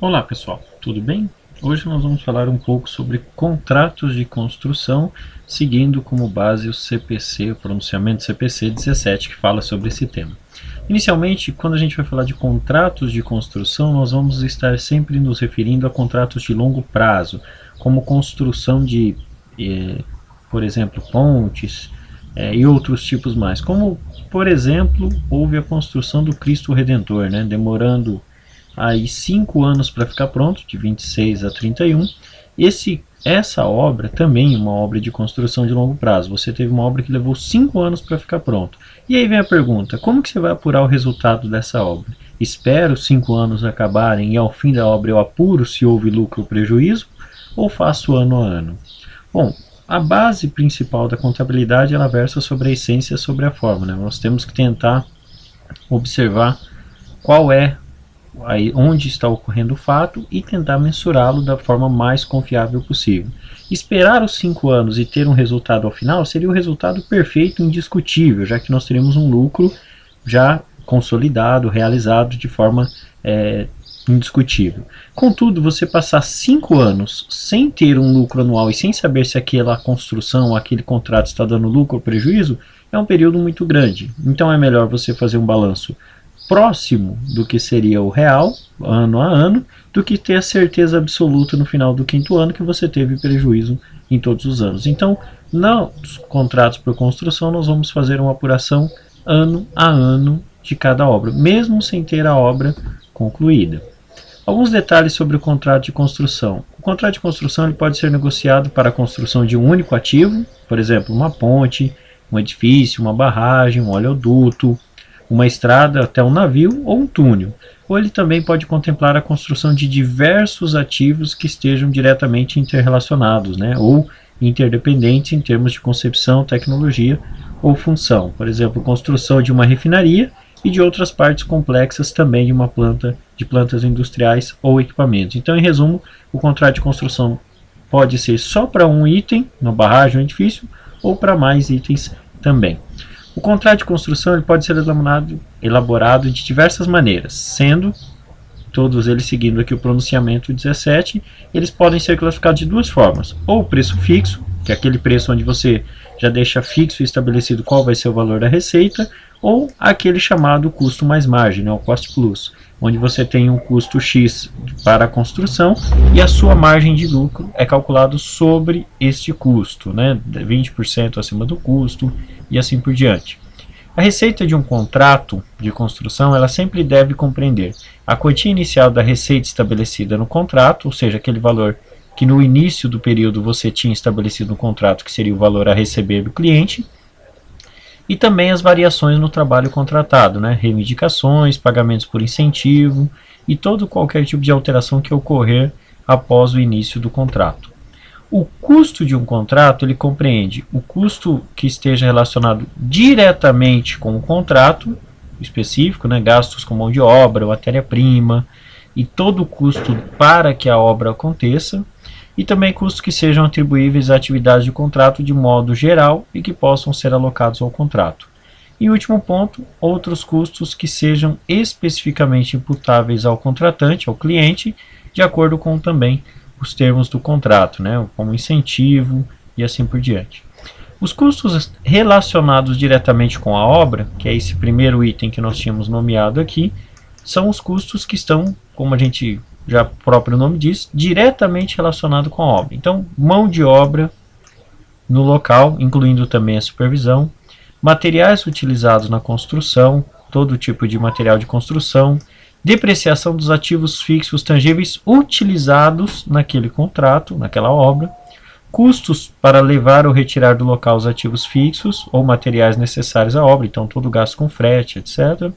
Olá pessoal, tudo bem? Hoje nós vamos falar um pouco sobre contratos de construção, seguindo como base o CPC, o pronunciamento CPC 17, que fala sobre esse tema. Inicialmente, quando a gente vai falar de contratos de construção, nós vamos estar sempre nos referindo a contratos de longo prazo, como construção de, por exemplo, pontes e outros tipos mais. Como, por exemplo, houve a construção do Cristo Redentor, demorando aí 5 anos para ficar pronto, de 26 a 31. Essa obra também é uma obra de construção de longo prazo. Você teve uma obra que levou 5 anos para ficar pronto. E aí vem a pergunta, como que você vai apurar o resultado dessa obra? Espero 5 anos acabarem e ao fim da obra eu apuro se houve lucro ou prejuízo? Ou faço ano a ano? Bom, a base principal da contabilidade ela versa sobre a essência e sobre a forma. Nós temos que tentar observar qual é onde está ocorrendo o fato e tentar mensurá-lo da forma mais confiável possível. Esperar os 5 anos e ter um resultado ao final seria o resultado perfeito e indiscutível, já que nós teríamos um lucro já consolidado, realizado de forma indiscutível. Contudo, você passar 5 anos sem ter um lucro anual e sem saber se aquela construção, aquele contrato está dando lucro ou prejuízo, é um período muito grande. Então é melhor você fazer um balanço próximo do que seria o real, ano a ano, do que ter a certeza absoluta no final do 5º ano que você teve prejuízo em todos os anos. Então, nos contratos por construção, nós vamos fazer uma apuração ano a ano de cada obra, mesmo sem ter a obra concluída. Alguns detalhes sobre o contrato de construção. O contrato de construção ele pode ser negociado para a construção de um único ativo, por exemplo, uma ponte, um edifício, uma barragem, um oleoduto, uma estrada até um navio ou um túnel. Ou ele também pode contemplar a construção de diversos ativos que estejam diretamente interrelacionados, ou interdependentes em termos de concepção, tecnologia ou função. Por exemplo, construção de uma refinaria e de outras partes complexas também de uma planta, de plantas industriais ou equipamentos. Então, em resumo, o contrato de construção pode ser só para um item, uma barragem ou um edifício, ou para mais itens também. O contrato de construção ele pode ser elaborado de diversas maneiras, sendo, todos eles seguindo aqui o pronunciamento 17, eles podem ser classificados de duas formas, ou o preço fixo, que é aquele preço onde você já deixa fixo e estabelecido qual vai ser o valor da receita, ou aquele chamado custo mais margem, o cost plus, onde você tem um custo X para a construção e a sua margem de lucro é calculado sobre este custo, 20% acima do custo e assim por diante. A receita de um contrato de construção ela sempre deve compreender a quantia inicial da receita estabelecida no contrato, ou seja, aquele valor que no início do período você tinha estabelecido no contrato, que seria o valor a receber do cliente, e também as variações no trabalho contratado, reivindicações, pagamentos por incentivo e qualquer tipo de alteração que ocorrer após o início do contrato. O custo de um contrato ele compreende o custo que esteja relacionado diretamente com o contrato específico, gastos com mão de obra, matéria-prima e todo o custo para que a obra aconteça, e também custos que sejam atribuíveis a atividades de contrato de modo geral e que possam ser alocados ao contrato. E último ponto, outros custos que sejam especificamente imputáveis ao contratante, ao cliente, de acordo com também os termos do contrato, como incentivo e assim por diante. Os custos relacionados diretamente com a obra, que é esse primeiro item que nós tínhamos nomeado aqui, são os custos que estão, como a gente já o próprio nome diz, diretamente relacionado com a obra. Então, mão de obra no local, incluindo também a supervisão, materiais utilizados na construção, todo tipo de material de construção, depreciação dos ativos fixos tangíveis utilizados naquele contrato, naquela obra, custos para levar ou retirar do local os ativos fixos ou materiais necessários à obra, então todo gasto com frete, etc.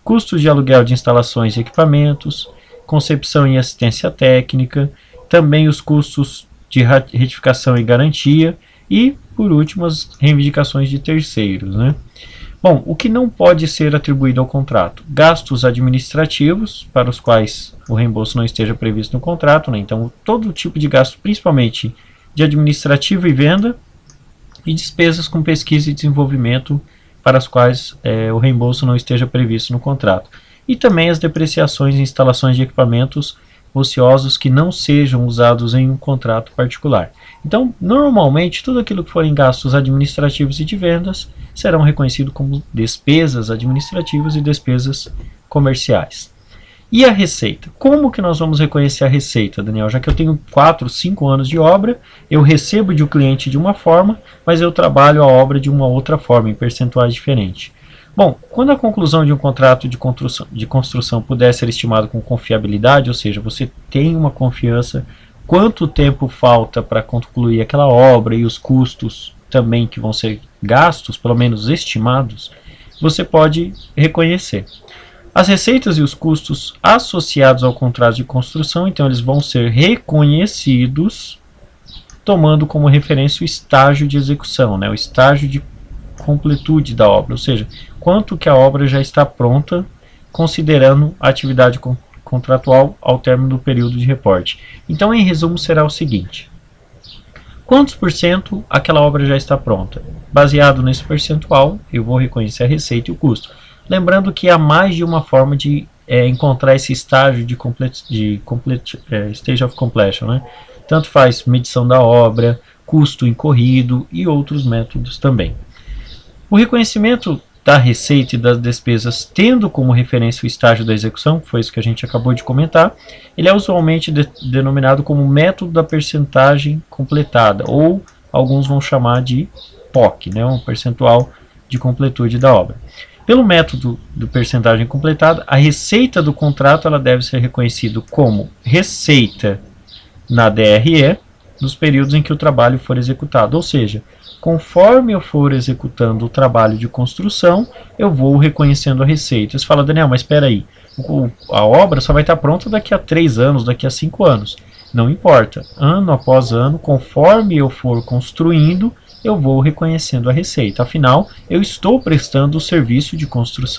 Custos de aluguel de instalações e equipamentos, concepção e assistência técnica, também os custos de retificação e garantia e, por último, as reivindicações de terceiros. Bom, o que não pode ser atribuído ao contrato? Gastos administrativos, para os quais o reembolso não esteja previsto no contrato, então todo tipo de gasto, principalmente de administrativo e venda, e despesas com pesquisa e desenvolvimento, para as quais o reembolso não esteja previsto no contrato. E também as depreciações em instalações de equipamentos ociosos que não sejam usados em um contrato particular. Então, normalmente, tudo aquilo que forem gastos administrativos e de vendas serão reconhecidos como despesas administrativas e despesas comerciais. E a receita? Como que nós vamos reconhecer a receita, Daniel? Já que eu tenho 4, 5 anos de obra, eu recebo de um cliente de uma forma, mas eu trabalho a obra de uma outra forma, em percentuais diferentes. Bom, quando a conclusão de um contrato de construção puder ser estimado com confiabilidade, ou seja, você tem uma confiança, quanto tempo falta para concluir aquela obra e os custos também que vão ser gastos, pelo menos estimados, você pode reconhecer. As receitas e os custos associados ao contrato de construção, então eles vão ser reconhecidos tomando como referência o estágio de execução, né, o estágio de completude da obra, ou seja, quanto que a obra já está pronta, considerando a atividade contratual ao término do período de reporte. Então, em resumo, será o seguinte: quantos por cento aquela obra já está pronta? Baseado nesse percentual, eu vou reconhecer a receita e o custo. Lembrando que há mais de uma forma de encontrar esse estágio de stage of completion, né? Tanto faz medição da obra, custo incorrido e outros métodos também. O reconhecimento da receita e das despesas, tendo como referência o estágio da execução, foi isso que a gente acabou de comentar, ele é usualmente denominado como método da percentagem completada, ou alguns vão chamar de POC, né? Um percentual de completude da obra. Pelo método do percentagem completada, a receita do contrato ela deve ser reconhecida como receita na DRE nos períodos em que o trabalho for executado. Ou seja, conforme eu for executando o trabalho de construção, eu vou reconhecendo a receita. Você fala, Daniel, mas espera aí, a obra só vai estar pronta daqui a 3 anos, daqui a 5 anos. Não importa, ano após ano, conforme eu for construindo, eu vou reconhecendo a receita. Afinal, eu estou prestando o serviço de construção.